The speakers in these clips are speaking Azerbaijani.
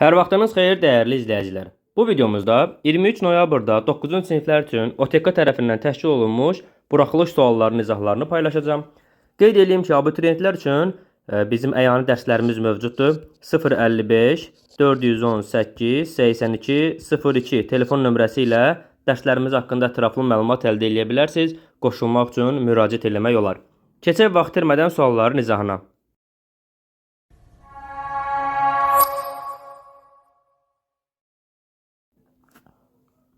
Hər vaxtınız xeyir dəyərli izləyicilər. Bu videomuzda 23 noyabrda 9-cu siniflər üçün OTK tərəfindən təşkil olunmuş buraxılış suallarının izahlarını paylaşacağım. Qeyd edeyim ki, abituriyentlər üçün bizim əyani dərslərimiz mövcuddur. 055 418 82 02 telefon nömrəsi ilə dərslərimiz haqqında ətraflı məlumat əldə edə bilərsiniz. Qoşulmaq üçün müraciət etmək olar. Keçək vaxt itirmədən sualların izahına.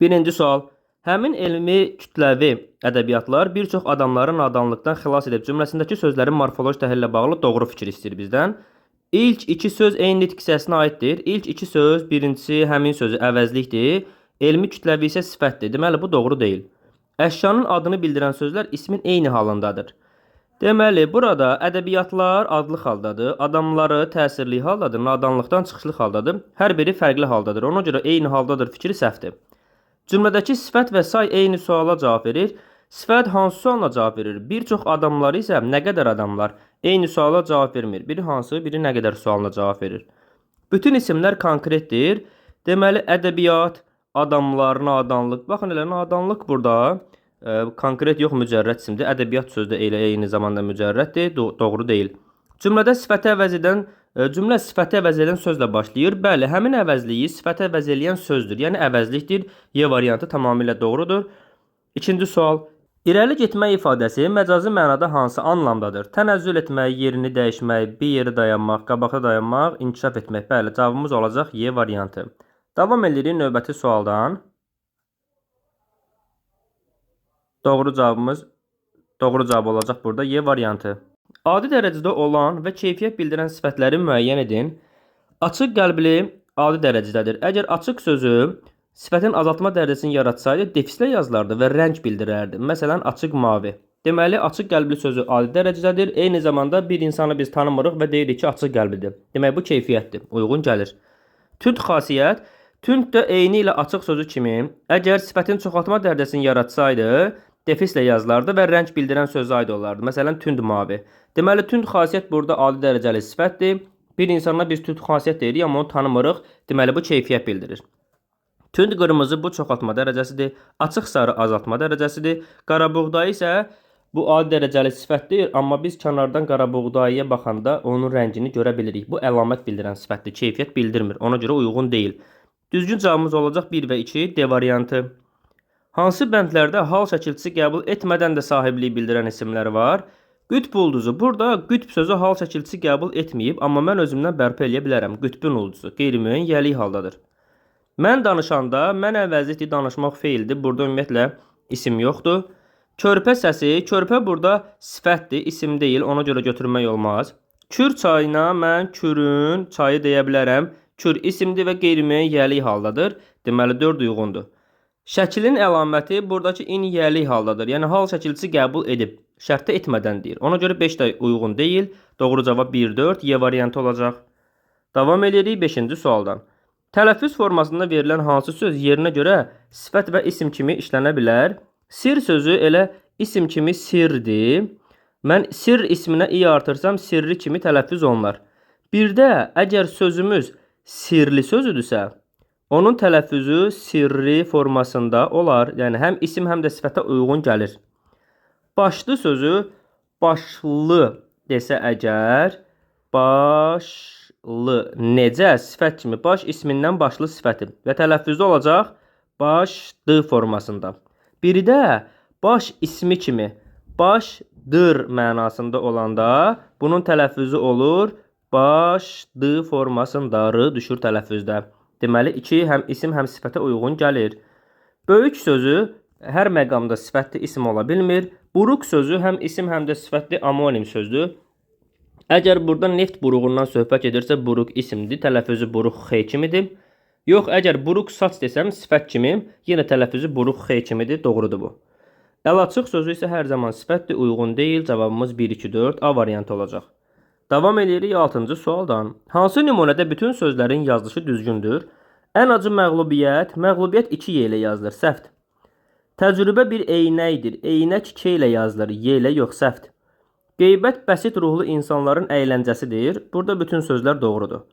Birinci sual. Həmin elmi kütləvi ədəbiyyatlar bir çox adamları nadanlıqdan xilas edib cümləsindəki sözlərin morfoloji təhlillə bağlı doğru fikir istəyir bizdən. İlk iki söz eyni nitq hissəsinə aiddir. İlk iki söz, birincisi həmin sözü əvəzlikdir. Elmi kütləvi isə sifətdir. Deməli, bu doğru deyil. Əşyanın adını bildirən sözlər ismin eyni halındadır. Deməli, burada ədəbiyyatlar adlı haldadır, adamları təsirli haldadır, nadanlıqdan çıxışlı haldadır. Hər biri fərqli haldadır. Ona görə eyni haldadır fikri səhvdir. Cümlədəki sifət və say eyni suala cavab verir. Sifət hansı sualına cavab verir? Bir çox adamlar isə nə qədər adamlar eyni suala cavab vermir. Biri hansı, biri nə qədər sualına cavab verir. Bütün isimlər konkretdir. Deməli, ədəbiyyat, adamlar, nadanlıq. Baxın, elə nadanlıq burada konkret yox, mücərrəd isimdir. Ədəbiyyat sözü də elə eyni zamanda mücərrəddir. Doğru deyil. Cümlə sifəti əvəz edən sözlə başlayır. Bəli, həmin əvəzliyi sifəti əvəz edən sözdür. Yəni əvəzlikdir. Y variantı tamamilə doğrudur. İkinci sual. İrəli getmək ifadəsi məcazi mənada hansı anlamdadır? Tənəzzül etmək, yerini dəyişmək, bir yeri dayanmaq, qabaqda dayanmaq, inkişaf etmək. Bəli, cavabımız olacaq Y variantı. Davam edirik növbəti sualdan. Doğru cavab olacaq burada Y variantı. Adi dərəcədə olan və keyfiyyət bildirən sifətləri müəyyən edin. Açıq qəlbli adi dərəcədədir. Əgər açıq sözü sifətin azaltma dərəcəsini yaratsaydı, defislə yazılardı və rəng bildirərdi. Məsələn, açıq mavi. Deməli, açıq qəlbli sözü adi dərəcədədir. Eyni zamanda bir insanı biz tanımırıq və deyirik ki, açıq qəlblidir. Demək, bu keyfiyyətdir. Uyğun gəlir. Tünd xasiyyət. Tünd də eyni ilə açıq sözü kimi, əgər sifətin çoxaltma dərəcəsini yaratsaydı, defislə yazılardı və rəng bildirən sözə aid olardı. Məsələn, tünd mavi. Deməli, tünd xasiyyət burada adi dərəcəli sifətdir. Bir insana biz tünd xasiyyət deyirik, amma onu tanımırıq. Deməli, bu keyfiyyət bildirir. Tünd qırmızı bu çoxaltma dərəcəsidir. Açıq sarı azaltma dərəcəsidir. Qarabuğdayı isə bu adi dərəcəli sifətdir, amma biz kənardan qarabuğdayıya baxanda onun rəngini görə bilirik. Bu əlamət bildirən sifətdir, keyfiyyət bildirmir. Ona görə uyğun deyil. Düzgün cavabımız olacaq 1 və 2, D variantı. Hansı bəndlərdə hal şəkilçisi qəbul etmədən də sahibliyi bildirən isimlər var? Qütb ulduzu. Burada qütb sözü hal şəkilçisi qəbul etməyib, amma mən özümdən bərpa eləyə bilərəm. Qütbün ulduzu qeyri-müəyyən yəlik haldadır. Mən danışanda, mən əvəzlikdir, danışmaq feildir. Burada ümumiyyətlə isim yoxdur. Körpə səsi. Körpə burada sifətdir, isim deyil. Ona görə götürmək olmaz. Kür çayına mən kürün çayı deyə bilərəm. Kür isimdir və qeyri-müəyyən yəlik haldadır. Deməli, 4 uyğundur. Şəklin əlaməti buradakı in yəlik haldadır. Yəni, hal şəkilçisi qəbul edib. Şərtdə etmədən deyir. Ona görə 5 də uyğun deyil. Doğru cavab 1-4. Y variantı olacaq. Davam edirik 5-ci sualdan. Tələffüz formasında verilən hansı söz yerinə görə sifət və isim kimi işlənə bilər? Sir sözü elə isim kimi sirdir. Mən sir isminə i artırsam sirri kimi tələffüz olunar. Bir də əgər sözümüz sirli sözüdürsə, onun tələffüzü sirri formasında olar. Yəni, həm isim, həm də sifətə uyğun gəlir. Başlı sözü başlı desə əgər, başlı necə sifət kimi, baş ismindən başlı sifəti və tələffüzü olacaq başdı formasında. Biri də baş ismi kimi, başdır mənasında olanda bunun tələffüzü olur başdı formasında, r düşür tələffüzdə. Deməli, 2 həm isim, həm sifətə uyğun gəlir. Böyük sözü hər məqamda sifətli isim ola bilmir. Buruq sözü həm isim, həm də sifətli amonim sözdür. Əgər burada neft buruğundan söhbət edirsə, buruq isimdir, tələffüzü buruq x kimidir. Yox, əgər buruq saç desəm, sifət kimi, yenə tələffüzü buruq x kimidir, doğrudur bu. Əlaçıq sözü isə hər zaman sifətli, uyğun deyil. Cavabımız 1-2-4, A variantı olacaq. Davam edirik 6-cı sualdan. Hansı nümunədə bütün sözlərin yazılışı düzgündür? Ən acı məğlubiyyət 2 y ilə yazılır, səhvdir. Təcrübə bir eynəkdir, eynək k ilə yazılır, y ilə yox, səhvdir. Qeybət bəsit ruhlu insanların əyləncəsidir. Burada bütün sözlər doğrudur.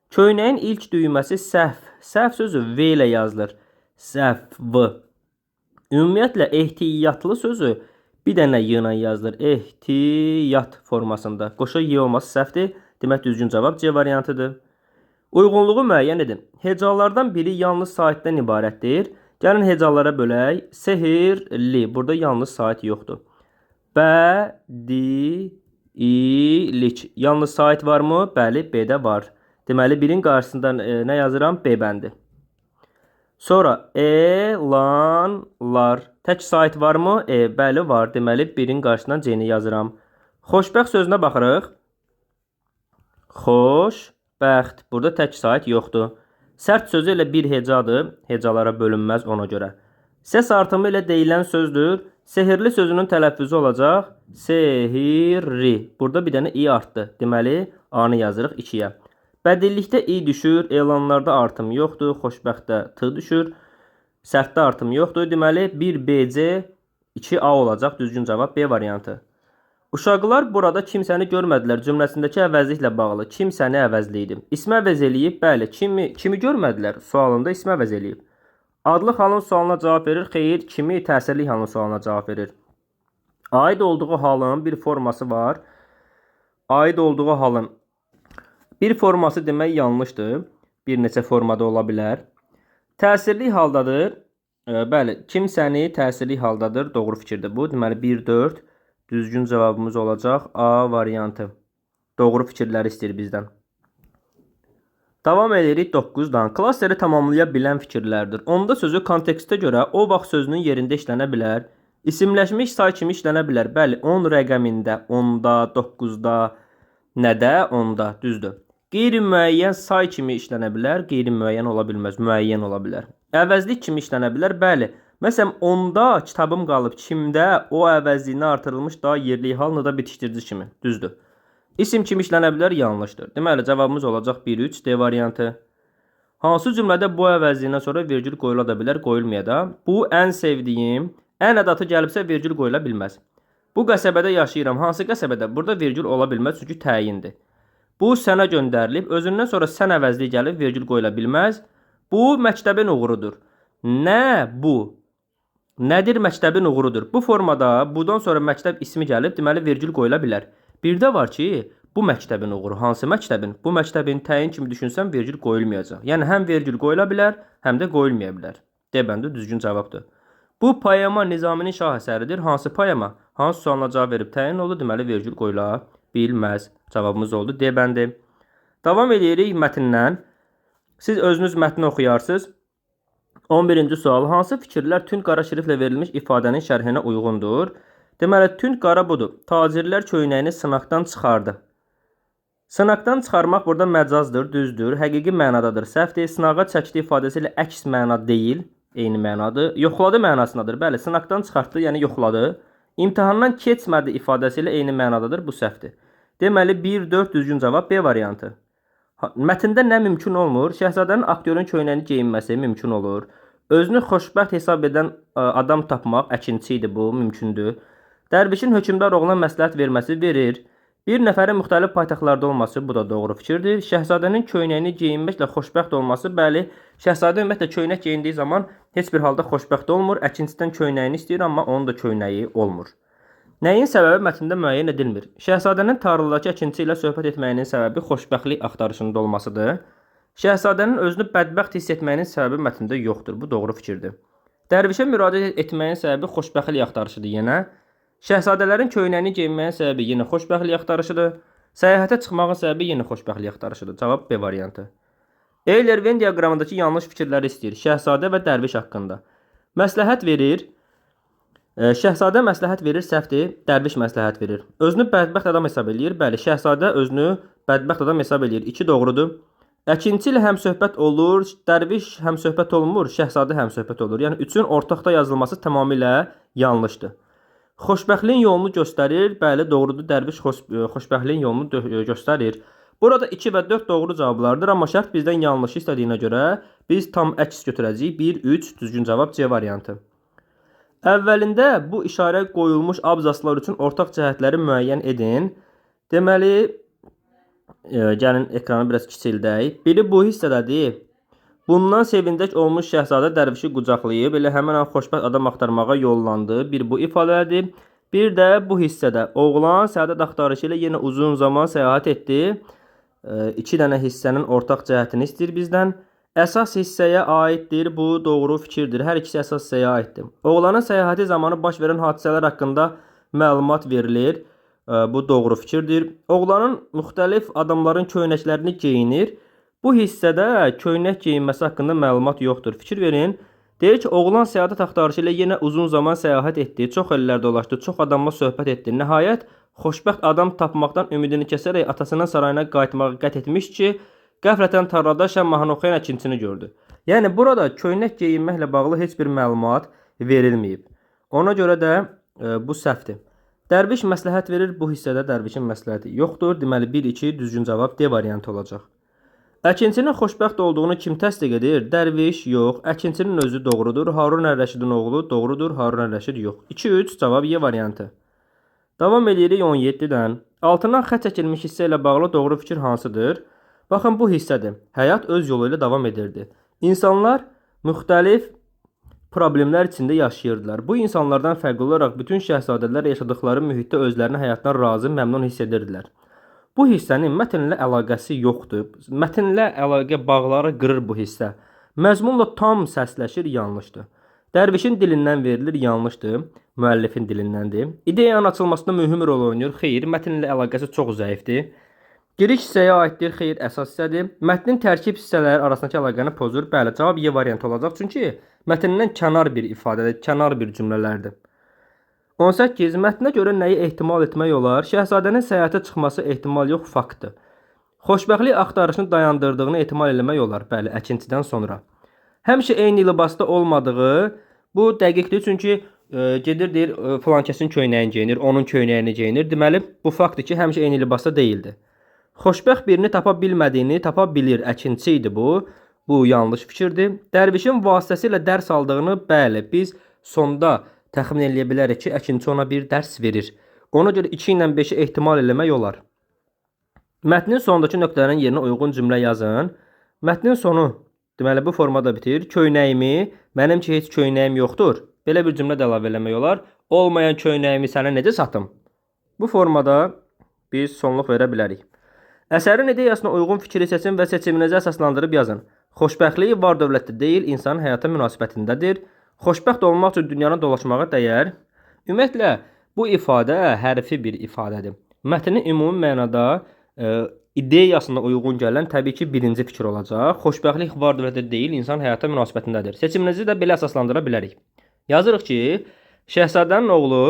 Köynəyin ilk düyməsi səhv. Səhv sözü V ilə yazılır. Səhv. Ümumiyyətlə ehtiyatlı sözü bir dənə Y ilə yazılır. Ehtiyat formasında. Qoşa Y olması səhvdir. Demək düzgün cavab C variantıdır. Uyğunluğu müəyyən edin. Hecalardan biri yalnız saitdən ibarətdir. Gəlin hecalara bölək. Sehirli. Burada yalnız sait yoxdur. Bədilik. Yalnız sait varmı? Bəli, B-də var. Deməli, birin qarşısında nə yazıram? B bəndi. Sonra elanlar. Tək sait varmı? Bəli, var. Deməli, birin qarşısından C-ni yazıram. Xoşbəxt sözünə baxırıq. Xoşbəxt. Burada tək sait yoxdur. Sərt sözü ilə bir hecadır. Hecalara bölünməz ona görə. Səs artımı ilə deyilən sözdür. Sehirli sözünün tələffüzü olacaq. Sehirli. Burada bir dənə i artdı. Deməli, A-nı yazırıq 2-yə. Bədillikdə i düşür. Elanlarda artım yoxdur. Xoşbəxtdə t düşür. Sərtdə artım yoxdur. Deməli, 1BC, 2A olacaq. Düzgün cavab B variantı. Uşaqlar burada kimsəni görmədilər cümləsindəki əvəzliklə bağlı. Kimsəni əvəzləyib. İsmi əvəz eləyib. Bəli, kimi görmədilər sualında ismi əvəz eləyib. Adlı halın sualına cavab verir. Xeyr, kimi təsirli halın sualına cavab verir. Aid olduğu halın bir forması var. Aid olduğu halın bir forması demək yanlışdır. Bir neçə formada ola bilər. Təsirli haldadır. Bəli, kimsəni təsirli haldadır. Doğru fikirdir bu. Deməli 1-4 düzgün cavabımız olacaq A variantı. Doğru fikirləri istəyir bizdən. Davam edirik 9-dan. Klasteri tamamlaya bilən fikirlərdir. Onda sözü kontekstə görə o vaxt sözünün yerində işlənə bilər. İsimləşmiş say kimi işlənə bilər. Bəli, 10 rəqəmində, 10-da, 9-da, nədə, 10-da, düzdür. Qeyri-müəyyən say kimi işlənə bilər. Qeyri-müəyyən ola bilməz, müəyyən ola bilər. Əvəzlik kimi işlənə bilər. Bəli, məsələn 10-da kitabım qalıb, kimdə o əvəzliyini artırılmış daha yerli halını da bitişdirici kimi, düzdür. İsim kimi işlənə bilər, yanlışdır. Deməli, cavabımız olacaq 1-3 D variantı. Hansı cümlədə bu əvəzliyindən sonra virgül qoyula da bilər, qoyulmaya da? Bu ən sevdiyim, ən ədatı gəlibsə virgül qoyula bilməz. Bu qəsəbədə yaşayıram. Hansı qəsəbədə? Burada virgül ola bilməz, çünki təyindir. Bu sənə göndərilib, özündən sonra sən əvəzliyi gəlib virgül qoyula bilməz. Bu məktəbin uğurudur. Nə bu? Nədir məktəbin uğurudur? Bu formada bundan sonra məktəb ismi gəlib, deməli virgül qoyula bilər. Bir də var ki, bu məktəbin uğuru. Hansı məktəbin? Bu məktəbin təyin kimi düşünsən virgül qoyulmayacaq. Yəni həm virgül qoyula bilər, həm də qoyulmaya bilər. D bəndi düzgün cavabdır. Bu poema Nizaminin şah əsəridir. Hansı poema? Hansı sualına cavab verib təyin oldu, deməli virgül qoyula bilməz. Cavabımız oldu D bəndi. Davam edirik mətndən. Siz özünüz mətni oxuyarsınız. 11-ci sual. Hansı fikirlər tünd qara şriflə verilmiş ifadənin şərhinə uyğundur? Deməli, tünd qara budur. Tacirlər köynəyini sınaqdan çıxardı. Sınaqdan çıxarmaq burada məcazdır, düzdür. Həqiqi mənadadır, səhvdir. Sınağa çəkdi ifadəsi ilə əks məna deyil, eyni mənadır. Yoxladı mənasındadır. Bəli, sınaqdan çıxartdı, yəni yoxladı. İmtahandan keçmədi ifadəsi ilə eyni mənadadır, bu səhvdir. Deməli, 1-4 düzgün cavab B variantı. Mətndə nə mümkün olmur? Şəhzadənin aktyorun köynəyini geyinməsi mümkün olur. Özünü xoşbəxt hesab edən adam tapmaq, əkinçi idi bu, mümkündür. Dərvişin hökmdar oğluna məsləhət verməsi verir. Bir nəfərin müxtəlif paytaxtlarda olması, bu da doğru fikirdir. Şəhzadənin köynəyini geyinməklə xoşbəxt olması, bəli, şəhzadə ümumiyyətlə köynək geyindiyi zaman heç bir halda xoşbəxt olmur. Əkinçidən köynəyini istəyir, amma onun da köynəyi olmur. Nəyin səbəbi mətndə müəyyən edilmir? Şəhzadənin tarladakı əkinçi ilə söhbət etməyinin səbəbi xoşbəxtlik axtarışında olmasıdır. Şəhzadənin özünü bədbəxt hiss etməyinin səbəbi mətndə yoxdur. Bu doğru fikirdir. Dərvişə müraciət etməyin səbəbi xoşbəxtlik axtarışıdır yenə. Şəhzadələrin köynəyini geyinməyin səbəbi yenə xoşbəxtlik axtarışıdır. Səyahətə çıxmağın səbəbi yenə xoşbəxtlik axtarışıdır. Cavab B variantı. Eyler-Venn diaqramındakı yanlış fikirləri istəyir. Şəhzadə və dərviş haqqında. Məsləhət verir. Şəhzadə məsləhət verir, səhvdir. Dərviş məsləhət verir. Özünü bədbəxt adam hesab eləyir. Bəli, şəhzadə özünü bədbəxt adam hesab eləyir. 2 doğrudur. Əkinçi ilə həmsöhbət olur, dərviş həmsöhbət olmur, şəhzadə həmsöhbət olur. Yəni 3-ün ortaqda yazılması tamamilə yanlışdır. Xoşbəxtliyin yolunu göstərir. Bəli, doğrudur. Dərviş xoşbəxtliyin yolunu göstərir. Burada 2 və 4 doğru cavablardır, amma şərt bizdən yanlışı istədiyinə görə biz tam əks götürəcəyik. 1-3 düzgün cavab C variantı. Əvvəlində bu işarə qoyulmuş abzaslar üçün ortaq cəhətləri müəyyən edin. Deməli, Gəlin ekranı biraz kiçildək. Biri bu hissədədir. Bundan sevincək olmuş şəhzadə dərvişi qucaqlayıb, elə həmin an xoşbəxt adam axtarmağa yollandı. Bir bu ifadədir. Bir də bu hissədə oğlan səadət axtarışı ilə yenə uzun zaman səyahət etdi. İki dənə hissənin ortaq cəhətini istəyir bizdən. Əsas hissəyə aiddir. Bu doğru fikirdir. Hər ikisi əsas hissəyə aiddir. Oğlanın səyahəti zamanı baş verən hadisələr haqqında məlumat verilir. Bu doğru fikirdir. Oğlanın müxtəlif adamların köynəklərini geyinir. Bu hissədə köynək geyinməsi haqqında məlumat yoxdur. Fikir verin. Deyir ki, oğlan səadət axtarışı ilə yenə uzun zaman səyahət etdi. Çox ellər dolaşdı, çox adamla söhbət etdi. Nəhayət, xoşbəxt adam tapmaqdan ümidini kəsərək atasının sarayına qayıtmağı qət etmiş ki, qəflətən tarlada şəm mahnı oxuyan əkinçini gördü. Yəni, burada köynək geyinməklə bağlı heç bir məlumat verilməyib. Ona görə də bu səhvdir. Dərviş məsləhət verir, bu hissədə dərvişin məsləhəti yoxdur. Deməli, 1-2 düzgün cavab D variantı olacaq. Əkinçinin xoşbəxt olduğunu kim təsdiq edir? Dərviş yox. Əkinçinin özü doğrudur. Harun Ər-Rəşidin oğlu doğrudur. Harun Ər-Rəşid yox. 2-3 cavab Y variantı. Davam edirik 17-dən. Altından xətt çəkilmiş hissə ilə bağlı doğru fikir hansıdır? Baxın, bu hissədir. Həyat öz yolu ilə davam edirdi. İnsanlar müxtəlif problemlər içində yaşayırdılar. Bu insanlardan fərqli olaraq bütün şəhzadələr yaşadıkları mühitdə özlərini həyatdan razı, məmnun hiss edirdilər. Bu hissənin mətnlə əlaqəsi yoxdur. Mətnlə əlaqə bağları qırır bu hissə. Məzmunla tam səsləşir, yanlışdır. Dərvişin dilindən verilir, yanlışdır. Müəllifin dilindəndir. İdeyanın açılmasında mühüm rol oynayır, xeyr. Mətnlə əlaqəsi çox zəifdir. Giriş hissəyə aiddir, xeyr, əsas hissədir. Mətnin tərkib hissələri arasındakı əlaqəni pozur. Bəli, cavab Y variantı olacaq. Çünki mətndən kənar bir ifadədir, kənar bir cümlələrdir. 18. Mətnə görə nəyi ehtimal etmək olar? Şəhzadənin səyahətə çıxması ehtimal yox, faktdır. Xoşbəxtlik axtarışını dayandırdığını ehtimal eləmək olar. Bəli, əkinçidən sonra. Həmişə eyni libasda olmadığı bu dəqiqdir. Çünki gedir deyir, falan kəsin köynəyini geyinir, onun köynəyini geyinir. Deməli, bu faktdır ki, həmişə eyni libasda deyildi. Xoşbəxt birini tapa bilmədiyini tapa bilir. Əkinçi idi bu. Bu yanlış fikirdir. Dərvişin vasitəsilə dərs aldığını, bəli, biz sonda təxmin eləyə bilərik ki, əkinçi ona bir dərs verir. Ona görə 2 ilə 5-i ehtimal eləmək olar. Mətnin sonundakı nöqtələrin yerinə uyğun cümlə yazın. Mətnin sonu, deməli, bu formada bitir. Köynəyimi, mənim ki, heç köynəyim yoxdur. Belə bir cümlə də əlavə eləmək olar. Olmayan köynəyimi sənə necə satım? Bu formada biz sonluq verə bilərik. Əsərin ideyasına uyğun fikri seçin və seçiminizi əsaslandırıb yazın. Xoşbəxtlik var dövlətdə deyil, insanın həyata münasibətindədir. Xoşbəxt olmaq üçün dünyanı dolaşmağa dəyər. Ümumiyyətlə, bu ifadə hərfi bir ifadədir. Mətnin ümumi mənada ideyasına uyğun gələn təbii ki, birinci fikir olacaq. Xoşbəxtlik var dövlətdə deyil, insan həyata münasibətindədir. Seçiminizi də belə əsaslandıra bilərik. Yazırıq ki, şəhzadənin oğlu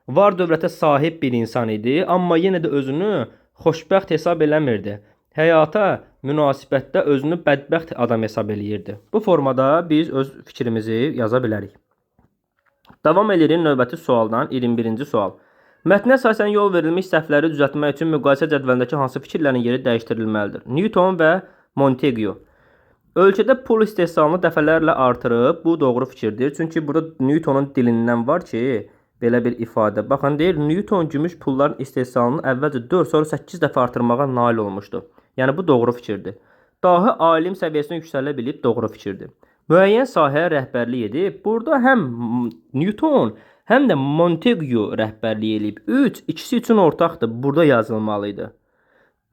var dövlətə sahib bir insan idi, amma yenə də özünü xoşbəxt hesab eləmirdi. Həyata münasibətdə özünü bədbəxt adam hesab eləyirdi. Bu formada biz öz fikrimizi yaza bilərik. Davam edirik növbəti sualdan 21-ci sual. Mətnə əsasən yol verilmiş səhvləri düzəltmək üçün müqayisə cədvəlindəki hansı fikirlərin yeri dəyişdirilməlidir? Newton və Montesquieu. Ölkədə pul istehsalını dəfələrlə artırıb, bu doğru fikirdir. Çünki burada Newtonun dilindən var ki, belə bir ifadə. Baxın, deyir, Newton gümüş pulların istehsalını əvvəlcə 4, sonra 8 dəfə artırmağa nail olmuşdu. Yəni, bu doğru fikirdir. Dahi alim səviyyəsinə yüksələ bilib, doğru fikirdir. Müəyyən sahəyə rəhbərlik edib, burada həm Newton, həm də Montesquieu rəhbərlik edib. 3, ikisi üçün ortaqdır, burada yazılmalıydı.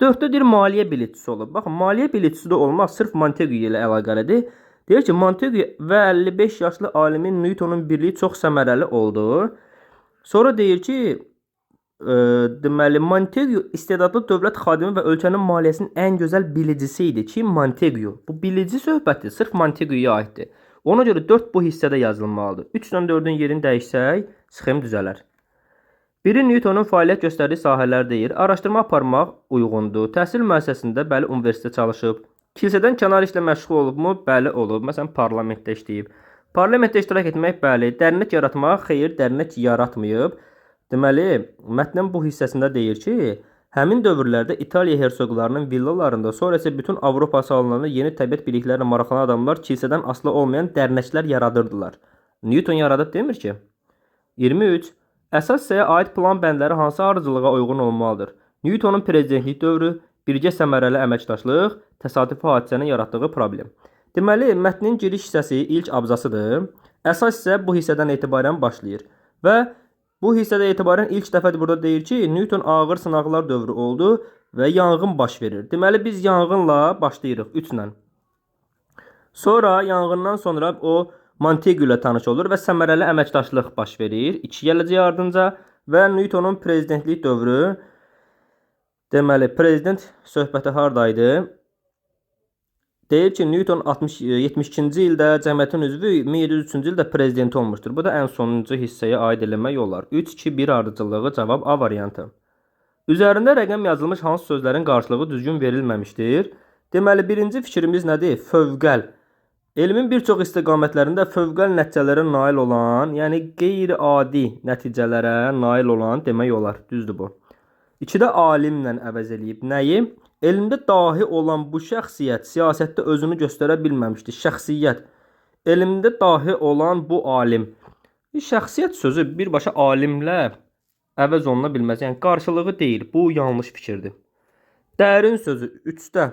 4-də deyir, maliyyə biletçisi olub. Baxın, maliyyə biletçisi də olmaq sırf Montesquieu ilə əlaqəlidir. Deyir ki, Montesquieu və 55 yaşlı alimin Newtonun birliyi çox səmərəli oldu. Sonra deyir ki, deməli, Montesquieu istedadlı dövlət xadimi və ölkənin maliyyəsinin ən gözəl bilicisi idi. Kim? Montesquieu. Bu bilici söhbəti sırf Montesquieu'ya aiddir. Ona görə 4 bu hissədə yazılmalıdır. 3-dən 4-ün yerini dəyişsək, sxem düzələr. Biri Newtonun fəaliyyət göstərdiyi sahələr deyir. Araşdırma aparmaq uyğundur. Təhsil müəssisəsində, bəli, universitetdə çalışıb. Kilsədən kənar işlə məşğul olubmu? Bəli, olub. Məsələn, parlamentdə işləyib. Parlamentdə iştirak etmək, bəli. Dərinlik yaratmaq, xeyr, dərinlik yaratmayıb. Deməli, mətnin bu hissəsində deyir ki, həmin dövrlərdə İtaliya hersoqlarının villalarında, sonra isə bütün Avropa salonlarında yeni təbiət biliklərinə maraqlanan adamlar kilsədən asılı olmayan dərnəklər yaradırdılar. Newton yaradıb demir ki. 23. Əsas hissəyə aid plan bəndləri hansı ardıcılığa uyğun olmalıdır? Newtonun prezidentlik dövrü, birgə səmərəli əməkdaşlıq təsadüfi hadisənin yaratdığı problem. Deməli, mətnin giriş hissəsi ilk abzasıdır. Əsas hissə bu hissədən etibarən başlayır və bu hissədə etibarən ilk dəfə burada deyir ki, Newton ağır sınaqlar dövrü oldu və yanğın baş verir. Deməli, biz yanğınla başlayırıq 3 ilə. Sonra yanğından sonra o Montaigu ilə tanış olur və səmərəli əməkdaşlıq baş verir. 2 gələcək ardınca və Newtonun prezidentlik dövrü. Deməli, prezident söhbəti haradaydı? Deyir ki, Newton 72-ci ildə cəmiyyətin üzvü, 1703-cü ildə prezidenti olmuşdur. Bu da ən sonuncu hissəyə aid eləmək olar. 3-2-1 ardıcıllığı cavab A variantı. Üzərində rəqəm yazılmış hansı sözlərin qarşılığı düzgün verilməmişdir? Deməli, birinci fikrimiz nədir? Fövqəl. Elmin bir çox istiqamətlərində fövqəl nəticələrə nail olan, yəni qeyri-adi nəticələrə nail olan demək olar. Düzdür bu. 2-də alimlə əvəz eləyib. Nəyi? Elmdə dahi olan bu şəxsiyyət siyasətdə özünü göstərə bilməmişdir. Şəxsiyyət. Elmdə dahi olan bu alim. Şəxsiyyət sözü birbaşa alimlə əvəz oluna bilməz. Yəni qarşılığı deyil. Bu yanlış fikirdir. Dərin sözü 3-də.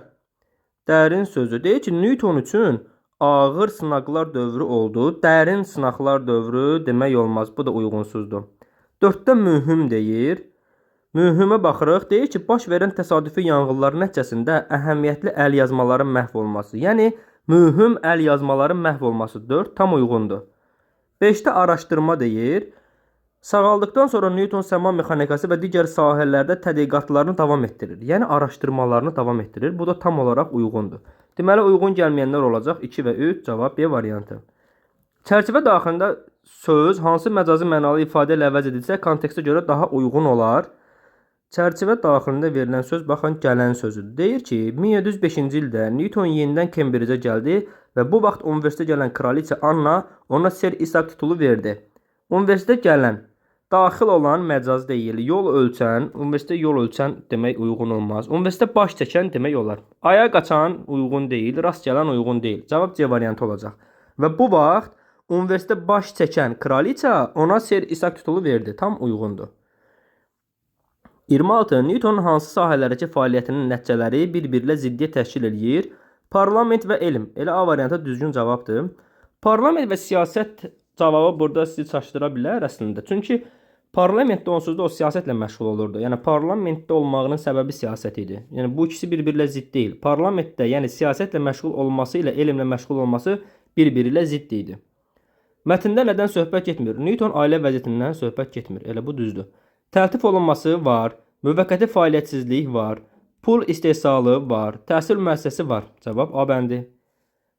Dərin sözü deyir ki, Newton üçün ağır sınaqlar dövrü oldu. Dərin sınaqlar dövrü demək olmaz. Bu da uyğunsuzdur. 4-də mühüm deyir. Mühümə baxırıq. Deyir ki, baş verən təsadüfi yanğınlar nəticəsində əhəmiyyətli əl yazmaların məhv olması. Yəni, mühüm əl yazmaların məhv olması 4 tam uyğundur. 5-də araşdırma deyir. Sağaldıqdan sonra Newton səma mexanikası və digər sahələrdə tədqiqatlarını davam etdirir. Yəni, araşdırmalarını davam etdirir. Bu da tam olaraq uyğundur. Deməli, uyğun gəlməyənlər olacaq. 2 və 3 cavab B variantı. Çərçivə daxilində söz hansı məcazi mənalı ifadə ilə əvəz edilsə, kontekstə görə daha uyğun olar. Çərçivə daxilində verilən söz, baxın, gələn sözüdür. Deyir ki, 1705-ci ildə Newton yenidən Cambridge-ə gəldi və bu vaxt universitetə gələn kraliça Anna ona Sir Isaac titulu verdi. Universitetə gələn, daxil olan məcaz deyil. Yol ölçən, universitetə yol ölçən demək uyğun olmaz. Universitetə baş çəkən demək olar. Aya qaçan uyğun deyil, rast gələn uyğun deyil. Cavab C variantı olacaq. Və bu vaxt universitetə baş çəkən kraliça ona Sir Isaac titulu verdi. Tam uyğundur. 26. Newtonun hansı sahələrdəki fəaliyyətinin nəticələri bir-birlə ziddiyyət təşkil edir? Parlament və elm. Elə A variantı düzgün cavabdır. Parlament və siyasət cavabı burada sizi çaşdıra bilər əslində. Çünki parlamentdə onsuz da o siyasətlə məşğul olurdu. Yəni parlamentdə olmağının səbəbi siyasət idi. Yəni bu ikisi bir-birlə zidd deyil. Parlamentdə, yəni siyasətlə məşğul olması ilə elmlə məşğul olması bir-biri zidd idi. Mətndə nədən söhbət getmir? Newton ailə vəziyyətindən söhbət getmir. Elə bu düzdür. Təltif olunması var, müvəqqəti fəaliyyətsizlik var, pul istehsalı var, təhsil müəssisəsi var. Cavab A bəndi.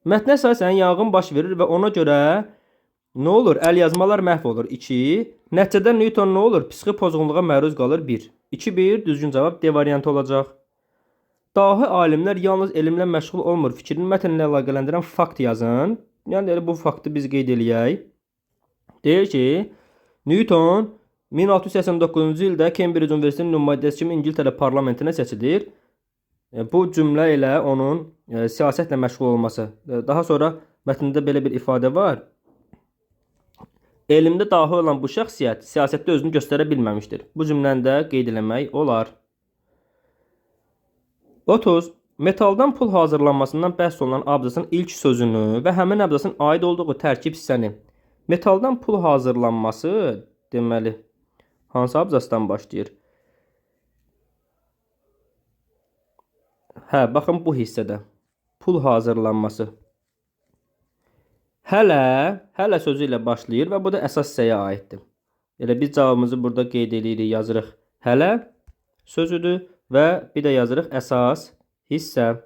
Mətnə əsasən yanğın baş verir və ona görə nə olur? Əl yazmalar məhv olur. 2. Nəticədə Newton nə olur? Psixi pozğunluğa məruz qalır. 1. 2-1 düzgün cavab D variantı olacaq. Dahi alimlər yalnız elmlə məşğul olmur. Fikrini mətnlə əlaqələndirən fakt yazın. Yəni bu faktı biz qeyd eləyək. Deyir ki, Newton 1689-cu ildə Cambridge Universitetinin nümayəndəsi kimi İngiltərə parlamentinə seçilir. Bu cümlə ilə onun siyasətlə məşğul olması. Daha sonra mətndə belə bir ifadə var. Elmdə dahi olan bu şəxsiyyət siyasətdə özünü göstərə bilməmişdir. Bu cümləni də qeyd eləmək olar. 30. Metaldan pul hazırlanmasından bəhs olunan abzasın ilk sözünü və həmin abzasın aid olduğu tərkib hissəni. Metaldan pul hazırlanması deməli hansı abzasdan başlayır? Baxın bu hissədə. Pul hazırlanması. Hələ sözü ilə başlayır və bu da əsas hissəyə aiddir. Elə biz cavabımızı burada qeyd edirik, yazırıq. Hələ sözüdür və bir də yazırıq əsas hissə.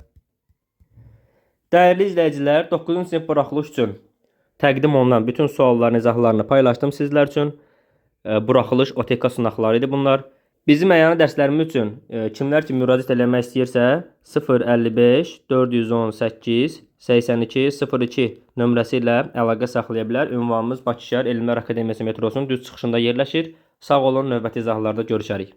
Dəyərli izləyicilər, 9-cu sinif buraxılış üçün təqdim olunan bütün sualların izahlarını paylaşdım sizlər üçün. Buraxılış OTK sınaqları idi bunlar. Bizim əyani dərslərimiz üçün kimlər ki müraciət eləmək istəyirsə 055 418 82 02 nömrəsi ilə əlaqə saxlaya bilər. Ünvanımız Bakı Şəhər Elmlər Akademiyası metrosunun düz çıxışında yerləşir. Sağ olun, növbəti izahlarda görüşərik.